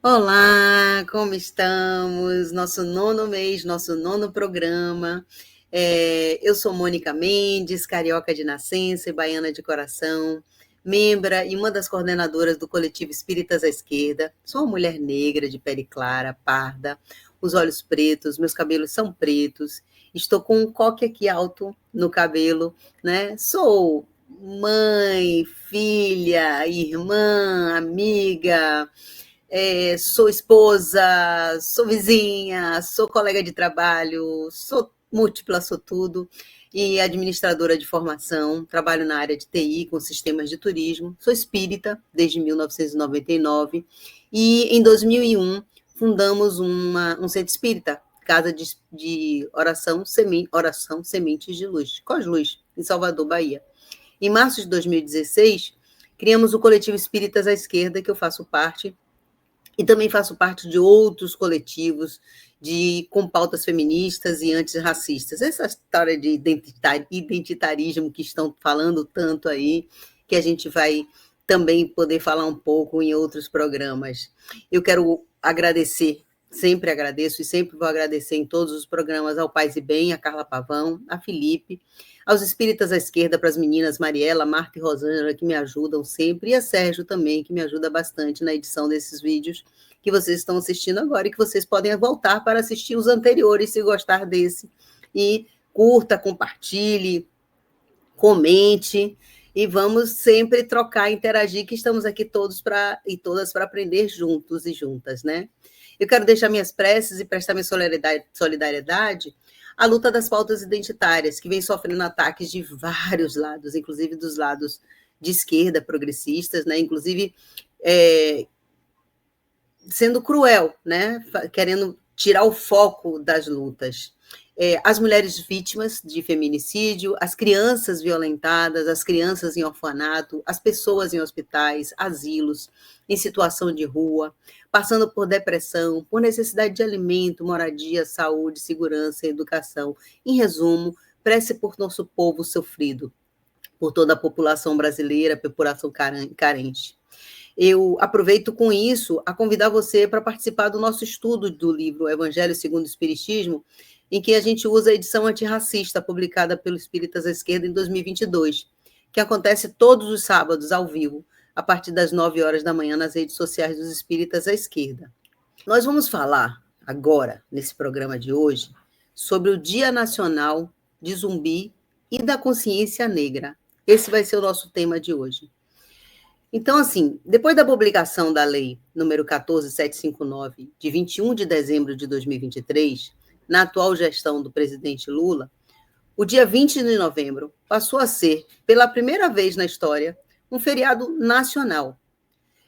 Olá, como estamos? Nosso nono mês, nosso nono programa. Eu sou Mônica Mendes, carioca de nascença e baiana de coração, membra e uma das coordenadoras do coletivo Espíritas à Esquerda. Sou uma mulher negra, de pele clara, parda, os olhos pretos, meus cabelos são pretos, estou com um coque aqui alto no cabelo, né? Sou mãe, filha, irmã, amiga. Sou esposa, sou vizinha, sou colega de trabalho, sou múltipla, sou tudo, e administradora de formação, trabalho na área de TI com sistemas de turismo, sou espírita desde 1999 e em 2001 fundamos um centro espírita, Casa de Oração Sementes de Luz, Cosluz, em Salvador, Bahia. Em março de 2016, criamos o coletivo Espíritas à Esquerda, que eu faço parte, e também faço parte de outros coletivos com pautas feministas e antirracistas. Essa história de identitarismo que estão falando tanto aí, que a gente vai também poder falar um pouco em outros programas. Eu quero agradecer, sempre agradeço e sempre vou agradecer em todos os programas ao Paz e Bem, a Carla Pavão, a Felipe, aos Espíritas à Esquerda, para as meninas Mariela, Marta e Rosângela, que me ajudam sempre, e a Sérgio também, que me ajuda bastante na edição desses vídeos que vocês estão assistindo agora e que vocês podem voltar para assistir os anteriores, se gostar desse. E curta, compartilhe, comente, e vamos sempre trocar, interagir, que estamos aqui todos e todas para aprender juntos e juntas, né? Eu quero deixar minhas preces e prestar minha solidariedade à luta das pautas identitárias, que vem sofrendo ataques de vários lados, inclusive dos lados de esquerda, progressistas, né? Inclusive sendo cruel, né? Querendo tirar o foco das lutas. As mulheres vítimas de feminicídio, as crianças violentadas, as crianças em orfanato, as pessoas em hospitais, asilos, em situação de rua, passando por depressão, por necessidade de alimento, moradia, saúde, segurança e educação. Em resumo, prece por nosso povo sofrido, por toda a população brasileira, população carente. Eu aproveito com isso a convidar você para participar do nosso estudo do livro Evangelho segundo o Espiritismo, em que a gente usa a edição antirracista publicada pelo Espíritas à Esquerda em 2022, que acontece todos os sábados ao vivo, a partir das 9 horas da manhã nas redes sociais dos Espíritas à Esquerda. Nós vamos falar agora, nesse programa de hoje, sobre o Dia Nacional de Zumbi e da Consciência Negra. Esse vai ser o nosso tema de hoje. Então, assim, depois da publicação da lei número 14.759, de 21 de dezembro de 2023, na atual gestão do presidente Lula, o dia 20 de novembro passou a ser, pela primeira vez na história, um feriado nacional.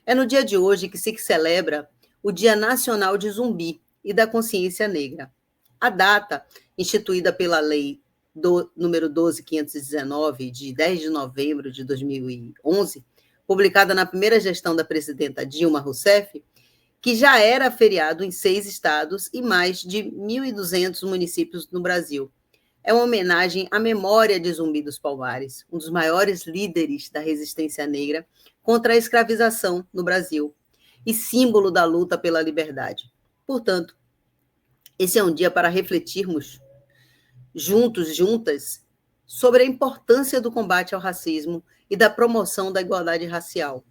É no dia de hoje que se celebra o Dia Nacional de Zumbi e da Consciência Negra. A data, instituída pela lei número 12.519, de 10 de novembro de 2011, publicada na primeira gestão da presidenta Dilma Rousseff, que já era feriado em 6 estados e mais de 1.200 municípios no Brasil. É uma homenagem à memória de Zumbi dos Palmares, um dos maiores líderes da resistência negra contra a escravização no Brasil e símbolo da luta pela liberdade. Portanto, esse é um dia para refletirmos juntas, sobre a importância do combate ao racismo e da promoção da igualdade racial.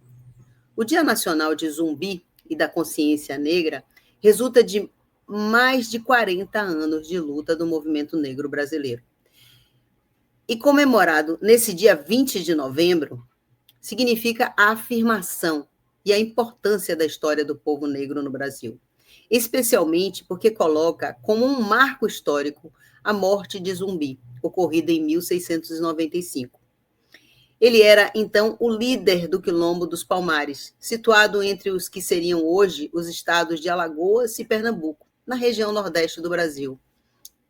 O Dia Nacional de Zumbi e da Consciência Negra resulta de mais de 40 anos de luta do movimento negro brasileiro. E comemorado nesse dia 20 de novembro, significa a afirmação e a importância da história do povo negro no Brasil, especialmente porque coloca como um marco histórico a morte de Zumbi, ocorrida em 1695. Ele era, então, o líder do Quilombo dos Palmares, situado entre os que seriam hoje os estados de Alagoas e Pernambuco, na região nordeste do Brasil.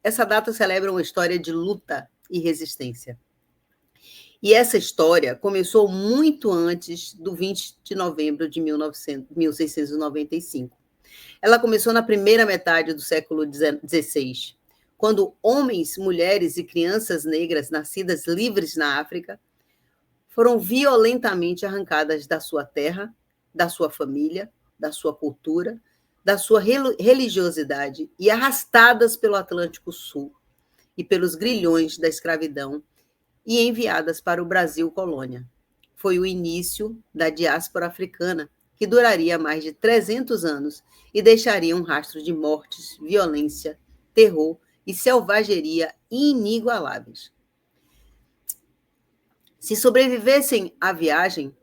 Essa data celebra uma história de luta e resistência. E essa história começou muito antes do 20 de novembro de 1695. Ela começou na primeira metade do século XVI, quando homens, mulheres e crianças negras nascidas livres na África foram violentamente arrancadas da sua terra, da sua família, da sua cultura, da sua religiosidade e arrastadas pelo Atlântico Sul e pelos grilhões da escravidão e enviadas para o Brasil colônia. Foi o início da diáspora africana, que duraria mais de 300 anos e deixaria um rastro de mortes, violência, terror e selvageria inigualáveis. Se sobrevivessem à viagem,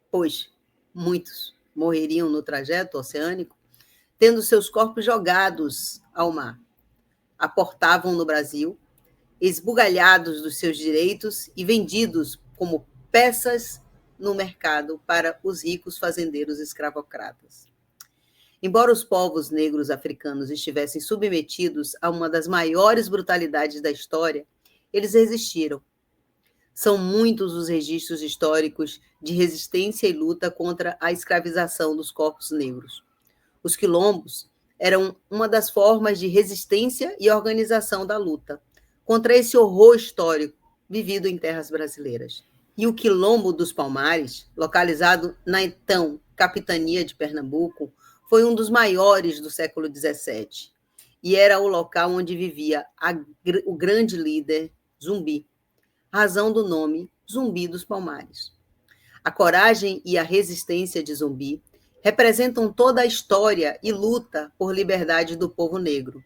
pois muitos morreriam no trajeto oceânico, tendo seus corpos jogados ao mar, aportavam no Brasil, esbugalhados dos seus direitos e vendidos como peças no mercado para os ricos fazendeiros escravocratas. Embora os povos negros africanos estivessem submetidos a uma das maiores brutalidades da história, eles resistiram. São muitos os registros históricos de resistência e luta contra a escravização dos corpos negros. Os quilombos eram uma das formas de resistência e organização da luta contra esse horror histórico vivido em terras brasileiras. E o Quilombo dos Palmares, localizado na então capitania de Pernambuco, foi um dos maiores do século XVII e era o local onde vivia o grande líder Zumbi, razão do nome Zumbi dos Palmares. A coragem e a resistência de Zumbi representam toda a história e luta por liberdade do povo negro.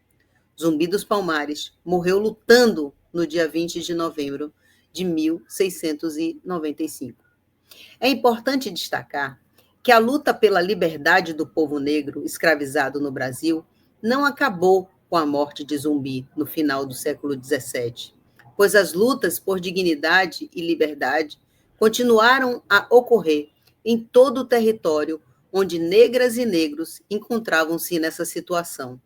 Zumbi dos Palmares morreu lutando no dia 20 de novembro de 1695. É importante destacar que a luta pela liberdade do povo negro escravizado no Brasil não acabou com a morte de Zumbi no final do século XVII, pois as lutas por dignidade e liberdade continuaram a ocorrer em todo o território onde negras e negros encontravam-se nessa situação.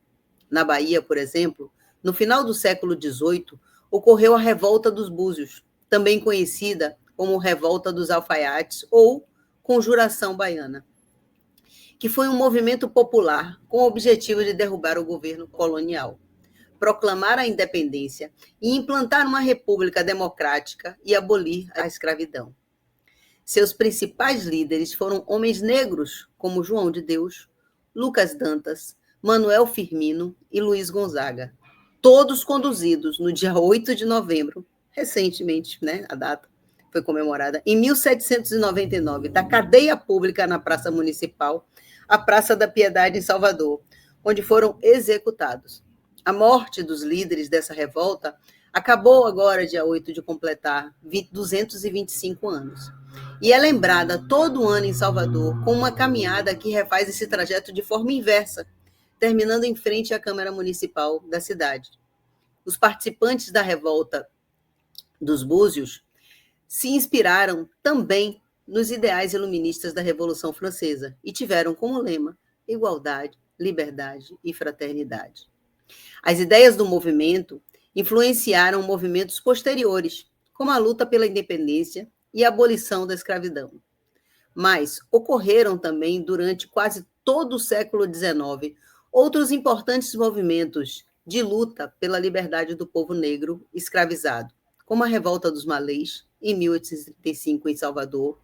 Na Bahia, por exemplo, no final do século XVIII, ocorreu a Revolta dos Búzios, também conhecida como Revolta dos Alfaiates ou Conjuração Baiana, que foi um movimento popular com o objetivo de derrubar o governo colonial, proclamar a independência e implantar uma república democrática e abolir a escravidão. Seus principais líderes foram homens negros, como João de Deus, Lucas Dantas, Manuel Firmino e Luiz Gonzaga, todos conduzidos no dia 8 de novembro, recentemente, a data foi comemorada, em 1799, da cadeia pública na Praça Municipal à Praça da Piedade, em Salvador, onde foram executados. A morte dos líderes dessa revolta acabou agora, dia 8, de completar 225 anos. E é lembrada todo ano em Salvador com uma caminhada que refaz esse trajeto de forma inversa, terminando em frente à Câmara Municipal da cidade. Os participantes da Revolta dos Búzios se inspiraram também nos ideais iluministas da Revolução Francesa e tiveram como lema igualdade, liberdade e fraternidade. As ideias do movimento influenciaram movimentos posteriores, como a luta pela independência e a abolição da escravidão. Mas ocorreram também, durante quase todo o século XIX, outros importantes movimentos de luta pela liberdade do povo negro escravizado, como a Revolta dos Malês, em 1835, em Salvador,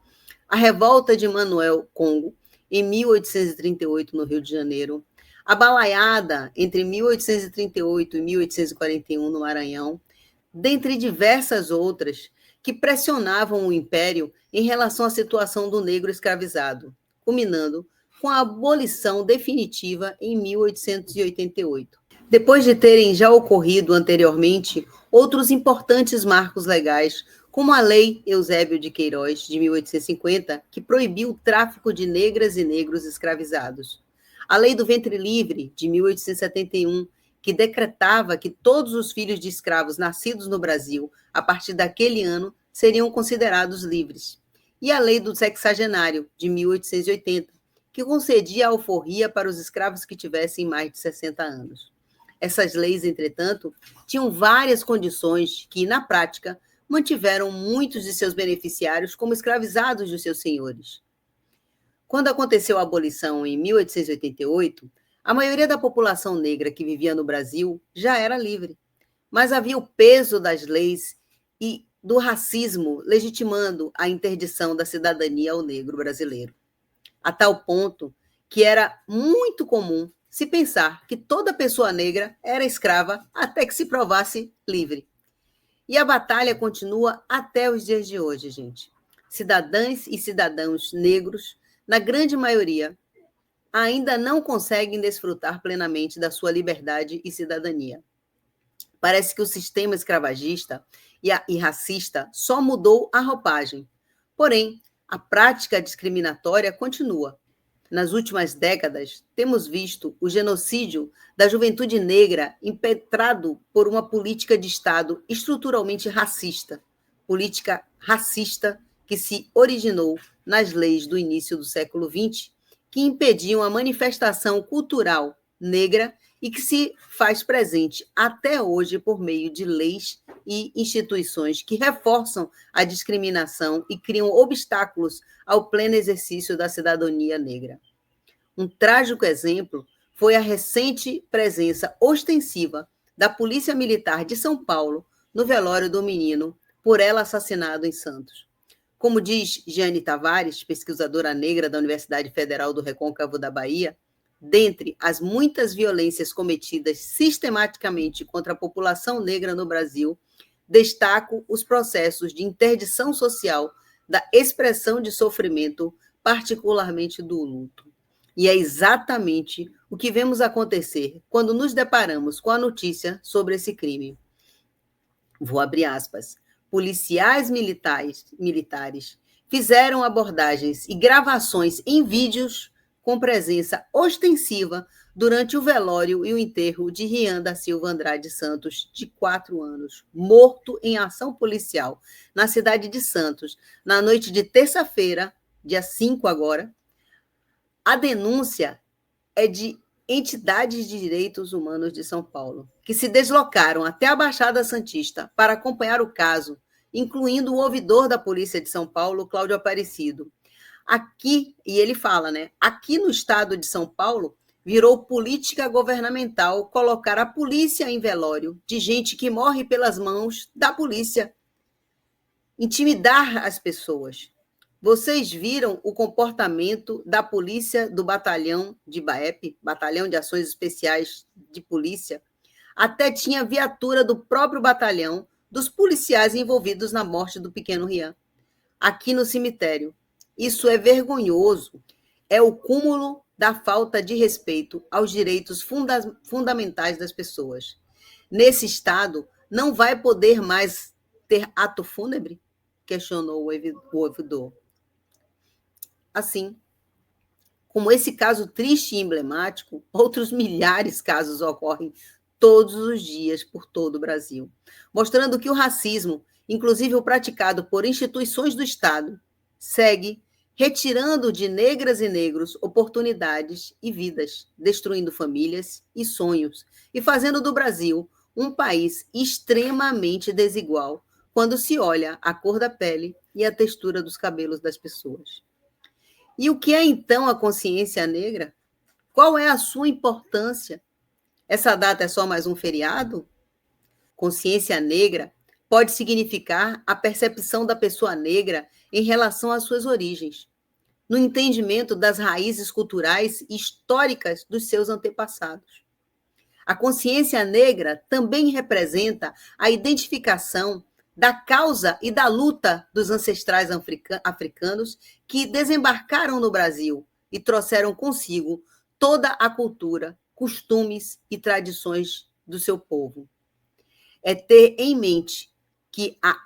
a Revolta de Manuel Congo, em 1838, no Rio de Janeiro, a Balaiada, entre 1838 e 1841, no Maranhão, dentre diversas outras que pressionavam o Império em relação à situação do negro escravizado, culminando com a abolição definitiva em 1888. Depois de terem já ocorrido anteriormente outros importantes marcos legais, como a Lei Eusébio de Queiroz, de 1850, que proibiu o tráfico de negras e negros escravizados. A Lei do Ventre Livre, de 1871, que decretava que todos os filhos de escravos nascidos no Brasil, a partir daquele ano, seriam considerados livres. E a Lei do Sexagenário, de 1880, que concedia a alforria para os escravos que tivessem mais de 60 anos. Essas leis, entretanto, tinham várias condições que, na prática, mantiveram muitos de seus beneficiários como escravizados dos seus senhores. Quando aconteceu a abolição em 1888, a maioria da população negra que vivia no Brasil já era livre, mas havia o peso das leis e do racismo legitimando a interdição da cidadania ao negro brasileiro, a tal ponto que era muito comum se pensar que toda pessoa negra era escrava até que se provasse livre. E a batalha continua até os dias de hoje, gente. Cidadãs e cidadãos negros, na grande maioria, ainda não conseguem desfrutar plenamente da sua liberdade e cidadania. Parece que o sistema escravagista e racista só mudou a roupagem. Porém, a prática discriminatória continua. Nas últimas décadas, temos visto o genocídio da juventude negra impetrado por uma política de Estado estruturalmente racista, política racista que se originou nas leis do início do século XX, que impediam a manifestação cultural negra e que se faz presente até hoje por meio de leis e instituições que reforçam a discriminação e criam obstáculos ao pleno exercício da cidadania negra. Um trágico exemplo foi a recente presença ostensiva da Polícia Militar de São Paulo no velório do menino, por ela assassinado em Santos. Como diz Jeane Tavares, pesquisadora negra da Universidade Federal do Recôncavo da Bahia, dentre as muitas violências cometidas sistematicamente contra a população negra no Brasil, destaco os processos de interdição social da expressão de sofrimento, particularmente do luto. E é exatamente o que vemos acontecer quando nos deparamos com a notícia sobre esse crime. Vou abrir aspas. Policiais militares fizeram abordagens e gravações em vídeos com presença ostensiva durante o velório e o enterro de Rian da Silva Andrade Santos, de 4 anos, morto em ação policial na cidade de Santos, na noite de terça-feira, dia 5 agora. A denúncia é de entidades de direitos humanos de São Paulo, que se deslocaram até a Baixada Santista para acompanhar o caso, incluindo o ouvidor da Polícia de São Paulo, Cláudio Aparecido. Aqui, e ele fala, né? Aqui no estado de São Paulo, virou política governamental colocar a polícia em velório de gente que morre pelas mãos da polícia. Intimidar as pessoas. Vocês viram o comportamento da polícia do batalhão de BAEP, Batalhão de Ações Especiais de Polícia? Até tinha viatura do próprio batalhão dos policiais envolvidos na morte do pequeno Rian, aqui no cemitério. Isso é vergonhoso. É o cúmulo da falta de respeito aos direitos fundamentais das pessoas. Nesse estado, não vai poder mais ter ato fúnebre? Questionou o ouvidor. Assim, como esse caso triste e emblemático, outros milhares de casos ocorrem todos os dias por todo o Brasil, mostrando que o racismo, inclusive o praticado por instituições do Estado, segue retirando de negras e negros oportunidades e vidas, destruindo famílias e sonhos, e fazendo do Brasil um país extremamente desigual quando se olha a cor da pele e a textura dos cabelos das pessoas. E o que é, então, a consciência negra? Qual é a sua importância? Essa data é só mais um feriado? Consciência negra pode significar a percepção da pessoa negra em relação às suas origens, no entendimento das raízes culturais e históricas dos seus antepassados. A consciência negra também representa a identificação da causa e da luta dos ancestrais africanos que desembarcaram no Brasil e trouxeram consigo toda a cultura, costumes e tradições do seu povo. É ter em mente que a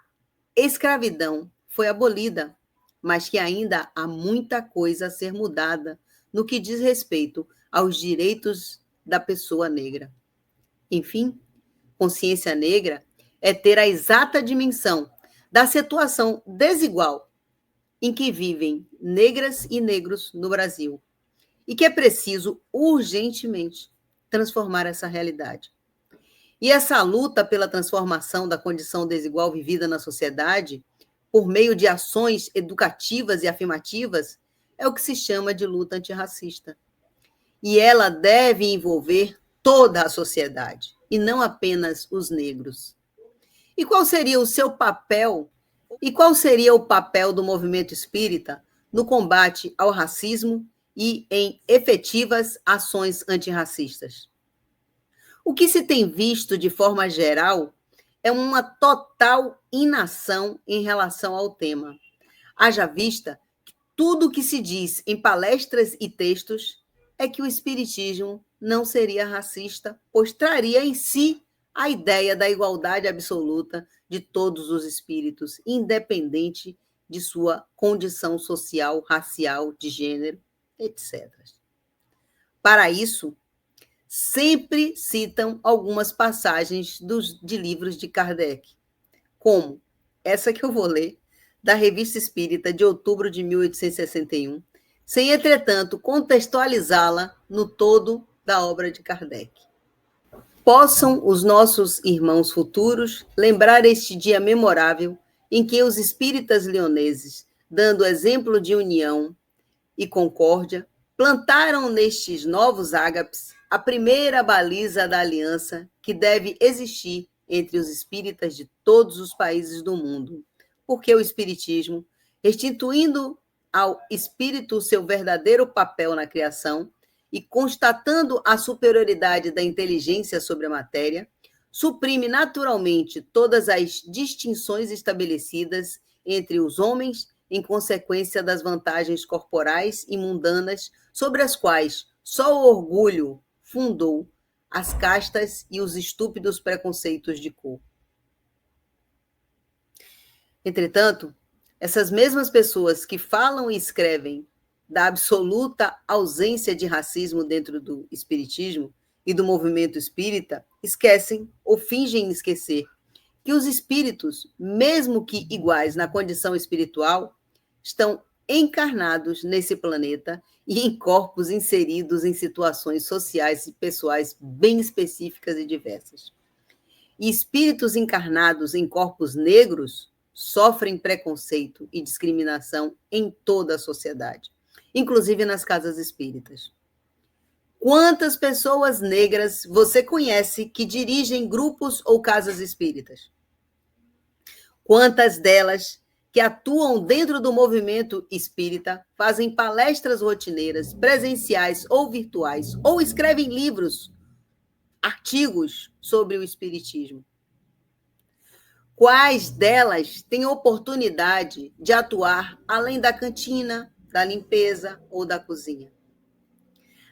escravidão foi abolida, mas que ainda há muita coisa a ser mudada no que diz respeito aos direitos da pessoa negra. Enfim, consciência negra é ter a exata dimensão da situação desigual em que vivem negras e negros no Brasil e que é preciso urgentemente transformar essa realidade. E essa luta pela transformação da condição desigual vivida na sociedade, por meio de ações educativas e afirmativas, é o que se chama de luta antirracista. E ela deve envolver toda a sociedade, e não apenas os negros. E qual seria o seu papel? E qual seria o papel do movimento espírita no combate ao racismo e em efetivas ações antirracistas. O que se tem visto de forma geral é uma total inação em relação ao tema. Haja vista que tudo o que se diz em palestras e textos é que o espiritismo não seria racista, pois traria em si a ideia da igualdade absoluta de todos os espíritos, independente de sua condição social, racial, de gênero, etc. Para isso, sempre citam algumas passagens de livros de Kardec, como essa que eu vou ler, da Revista Espírita de outubro de 1861, sem, entretanto, contextualizá-la no todo da obra de Kardec. Possam os nossos irmãos futuros lembrar este dia memorável em que os espíritas leoneses, dando exemplo de união e concórdia, plantaram nestes novos ágapes a primeira baliza da aliança que deve existir entre os espíritas de todos os países do mundo, porque o espiritismo, restituindo ao espírito seu verdadeiro papel na criação e constatando a superioridade da inteligência sobre a matéria, suprime naturalmente todas as distinções estabelecidas entre os homens em consequência das vantagens corporais e mundanas sobre as quais só o orgulho fundou as castas e os estúpidos preconceitos de cor. Entretanto, essas mesmas pessoas que falam e escrevem da absoluta ausência de racismo dentro do espiritismo e do movimento espírita, esquecem ou fingem esquecer que os espíritos, mesmo que iguais na condição espiritual, estão encarnados nesse planeta e em corpos inseridos em situações sociais e pessoais bem específicas e diversas. E espíritos encarnados em corpos negros sofrem preconceito e discriminação em toda a sociedade, inclusive nas casas espíritas. Quantas pessoas negras você conhece que dirigem grupos ou casas espíritas? Quantas delas que atuam dentro do movimento espírita fazem palestras rotineiras, presenciais ou virtuais, ou escrevem livros, artigos sobre o espiritismo? Quais delas têm oportunidade de atuar além da cantina, da limpeza ou da cozinha?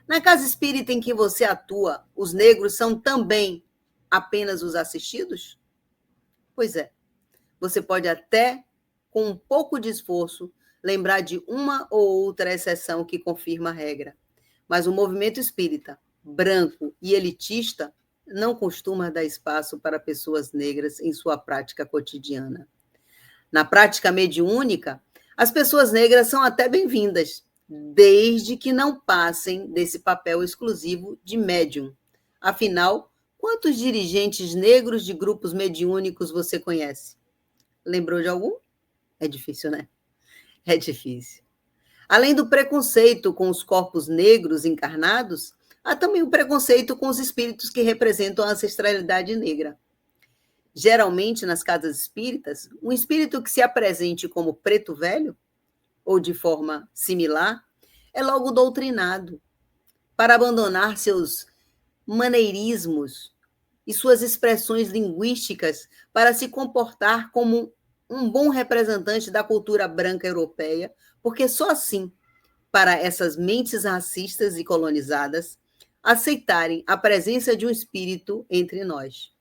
Na casa espírita em que você atua, os negros são também apenas os assistidos? Pois é, você pode até, com um pouco de esforço, lembrar de uma ou outra exceção que confirma a regra. Mas o movimento espírita, branco e elitista, não costuma dar espaço para pessoas negras em sua prática cotidiana. Na prática mediúnica, as pessoas negras são até bem-vindas, desde que não passem desse papel exclusivo de médium. Afinal, quantos dirigentes negros de grupos mediúnicos você conhece? Lembrou de algum? É difícil, né? É difícil. Além do preconceito com os corpos negros encarnados, há também o preconceito com os espíritos que representam a ancestralidade negra. Geralmente, nas casas espíritas, um espírito que se apresente como preto velho, ou de forma similar, é logo doutrinado para abandonar seus maneirismos e suas expressões linguísticas para se comportar como um bom representante da cultura branca europeia, porque só assim, para essas mentes racistas e colonizadas, aceitarem a presença de um espírito entre nós.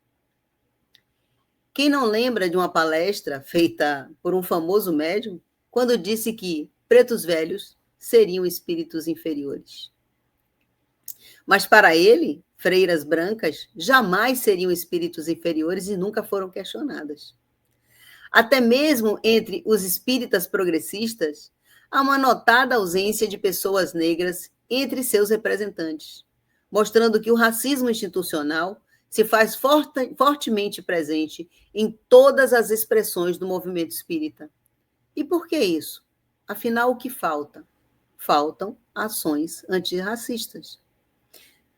Quem não lembra de uma palestra feita por um famoso médium, quando disse que pretos velhos seriam espíritos inferiores? Mas para ele, freiras brancas jamais seriam espíritos inferiores e nunca foram questionadas. Até mesmo entre os espíritas progressistas, há uma notada ausência de pessoas negras entre seus representantes, mostrando que o racismo institucional se faz fortemente presente em todas as expressões do movimento espírita. E por que isso? Afinal, o que falta? Faltam ações antirracistas.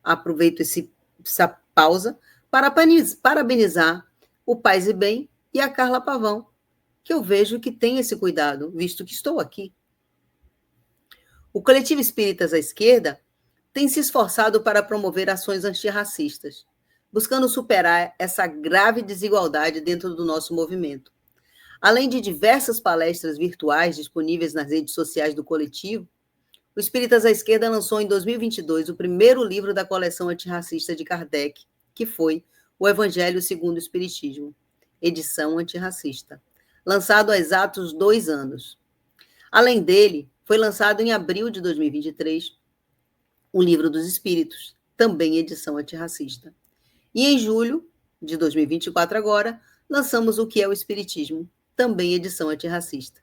Aproveito essa pausa para parabenizar o Paz e Bem e a Carla Pavão, que eu vejo que tem esse cuidado, visto que estou aqui. O Coletivo Espíritas à Esquerda tem se esforçado para promover ações antirracistas, buscando superar essa grave desigualdade dentro do nosso movimento. Além de diversas palestras virtuais disponíveis nas redes sociais do coletivo, o Espíritas à Esquerda lançou em 2022 o primeiro livro da coleção antirracista de Kardec, que foi O Evangelho segundo o Espiritismo, edição antirracista, lançado há exatos 2 anos. Além dele, foi lançado em abril de 2023 o Livro dos Espíritos, também edição antirracista. E em julho de 2024 agora, lançamos O que é o Espiritismo, também edição antirracista.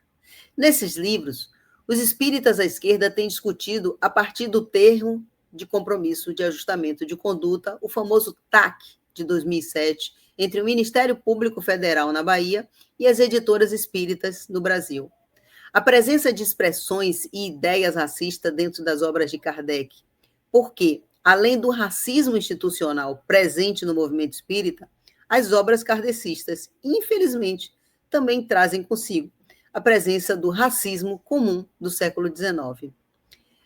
Nesses livros, os espíritas à esquerda têm discutido a partir do termo de compromisso de ajustamento de conduta, o famoso TAC de 2007, entre o Ministério Público Federal na Bahia e as editoras espíritas no Brasil. A presença de expressões e ideias racistas dentro das obras de Kardec, porque, além do racismo institucional presente no movimento espírita, as obras kardecistas, infelizmente, também trazem consigo a presença do racismo comum do século XIX.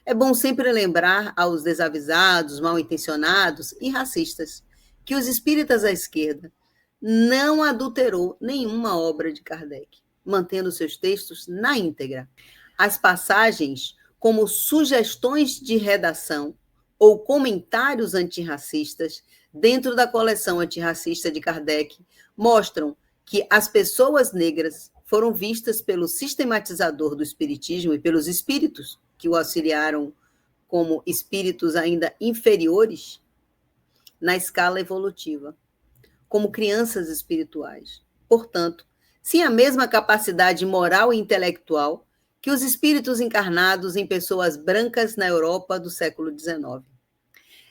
É bom sempre lembrar aos desavisados, mal-intencionados e racistas que os espíritas à esquerda não adulterou nenhuma obra de Kardec, mantendo seus textos na íntegra. As passagens, como sugestões de redação ou comentários antirracistas dentro da coleção antirracista de Kardec, mostram que as pessoas negras foram vistas pelo sistematizador do espiritismo e pelos espíritos que o auxiliaram como espíritos ainda inferiores na escala evolutiva, como crianças espirituais. Portanto, sem a mesma capacidade moral e intelectual que os espíritos encarnados em pessoas brancas na Europa do século XIX.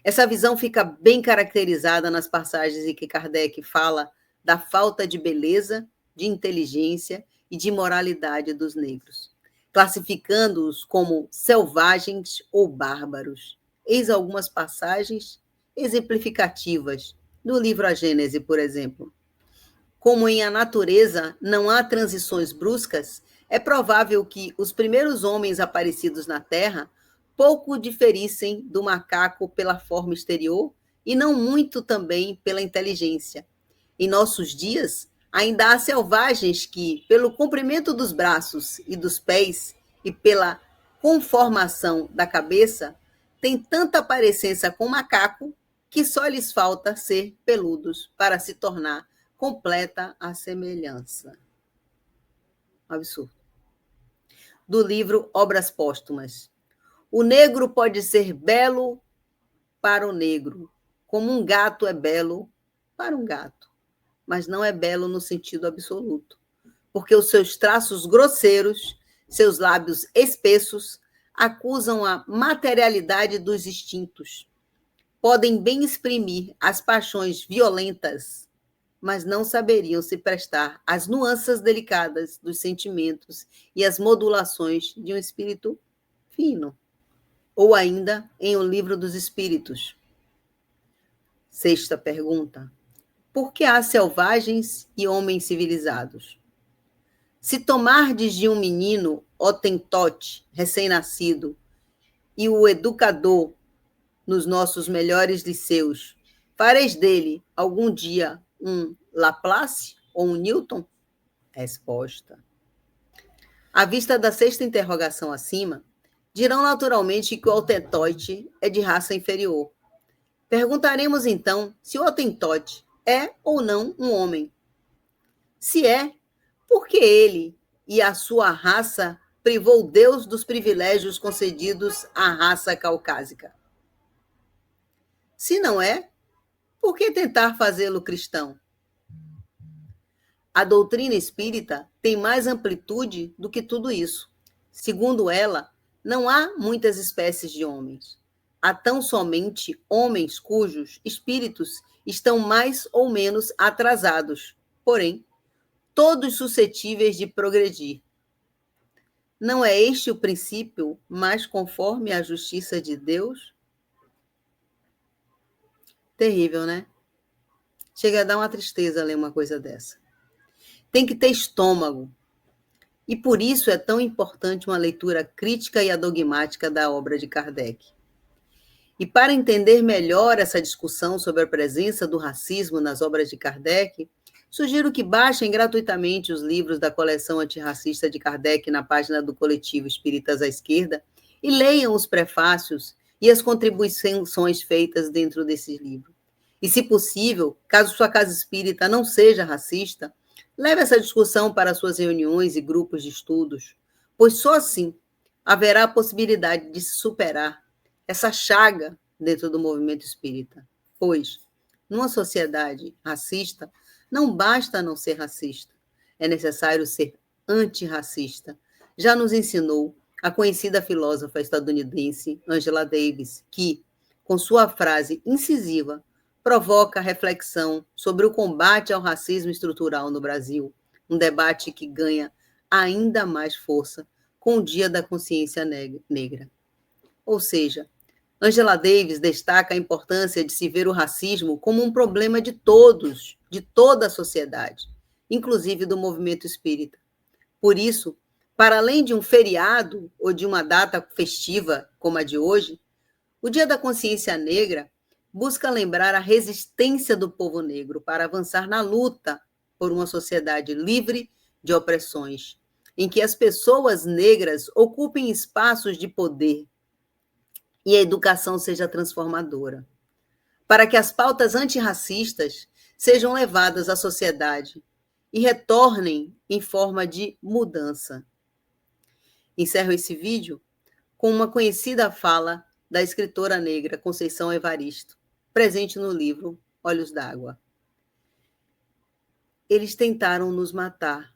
Essa visão fica bem caracterizada nas passagens em que Kardec fala da falta de beleza, de inteligência e de moralidade dos negros, classificando-os como selvagens ou bárbaros. Eis algumas passagens exemplificativas do livro A Gênese, por exemplo. Como em A Natureza não há transições bruscas, é provável que os primeiros homens aparecidos na Terra pouco diferissem do macaco pela forma exterior e não muito também pela inteligência. Em nossos dias, ainda há selvagens que, pelo comprimento dos braços e dos pés e pela conformação da cabeça, têm tanta parecência com macaco que só lhes falta ser peludos para se tornar completa a semelhança. Absurdo. Do livro Obras Póstumas. O negro pode ser belo para o negro, como um gato é belo para um gato, mas não é belo no sentido absoluto, porque os seus traços grosseiros, seus lábios espessos, acusam a materialidade dos instintos. Podem bem exprimir as paixões violentas, mas não saberiam se prestar às nuances delicadas dos sentimentos e às modulações de um espírito fino. Ou ainda em O Livro dos Espíritos. Sexta pergunta. Por que há selvagens e homens civilizados? Se tomardes de um menino hotentote, recém-nascido, e o educador nos nossos melhores liceus, fareis dele algum dia um Laplace ou um Newton? Resposta. À vista da sexta interrogação acima, dirão naturalmente que o hotentote é de raça inferior. Perguntaremos então se o hotentote é ou não um homem. Se é, por que ele e a sua raça privou Deus dos privilégios concedidos à raça caucásica? Se não é, por que tentar fazê-lo cristão? A doutrina espírita tem mais amplitude do que tudo isso. Segundo ela, não há muitas espécies de homens. Há tão somente homens cujos espíritos estão mais ou menos atrasados, porém, todos suscetíveis de progredir. Não é este o princípio, mas conforme a justiça de Deus? Terrível, né? Chega a dar uma tristeza ler uma coisa dessa. Tem que ter estômago. E por isso é tão importante uma leitura crítica e adogmática da obra de Kardec. E para entender melhor essa discussão sobre a presença do racismo nas obras de Kardec, sugiro que baixem gratuitamente os livros da coleção antirracista de Kardec na página do Coletivo Espíritas à Esquerda e leiam os prefácios e as contribuições feitas dentro desse livro. E, se possível, caso sua casa espírita não seja racista, leve essa discussão para suas reuniões e grupos de estudos, pois só assim haverá a possibilidade de se superar essa chaga dentro do movimento espírita. Pois, numa sociedade racista, não basta não ser racista, é necessário ser antirracista. Já nos ensinou a conhecida filósofa estadunidense Angela Davis, que, com sua frase incisiva, provoca reflexão sobre o combate ao racismo estrutural no Brasil, um debate que ganha ainda mais força com o Dia da Consciência Negra. Ou seja, Angela Davis destaca a importância de se ver o racismo como um problema de todos, de toda a sociedade, inclusive do movimento espírita. Por isso, para além de um feriado ou de uma data festiva como a de hoje, o Dia da Consciência Negra busca lembrar a resistência do povo negro para avançar na luta por uma sociedade livre de opressões, em que as pessoas negras ocupem espaços de poder e a educação seja transformadora, para que as pautas antirracistas sejam levadas à sociedade e retornem em forma de mudança. Encerro esse vídeo com uma conhecida fala da escritora negra Conceição Evaristo, presente no livro Olhos d'Água. Eles tentaram nos matar,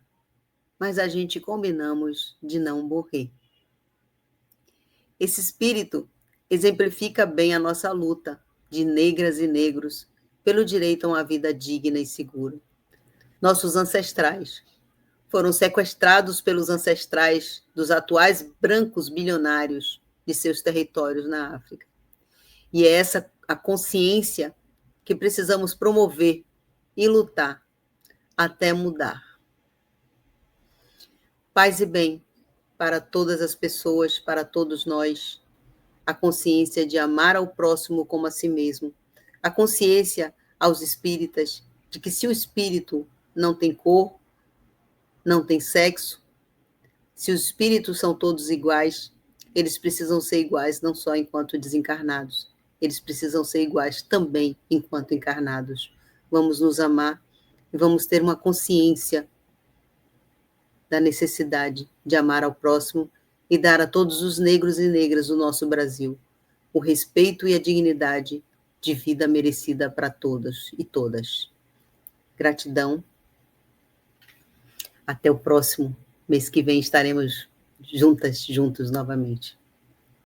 mas a gente combinamos de não morrer. Esse espírito exemplifica bem a nossa luta de negras e negros pelo direito a uma vida digna e segura. Nossos ancestrais foram sequestrados pelos ancestrais dos atuais brancos bilionários de seus territórios na África. E é essa a consciência que precisamos promover e lutar até mudar. Paz e bem para todas as pessoas, para todos nós. A consciência de amar ao próximo como a si mesmo. A consciência aos espíritas de que se o espírito não tem cor, não tem sexo, se os espíritos são todos iguais, eles precisam ser iguais não só enquanto desencarnados, eles precisam ser iguais também enquanto encarnados. Vamos nos amar e vamos ter uma consciência da necessidade de amar ao próximo e dar a todos os negros e negras do nosso Brasil o respeito e a dignidade de vida merecida para todos e todas. Gratidão. Até o próximo mês que vem estaremos juntos novamente.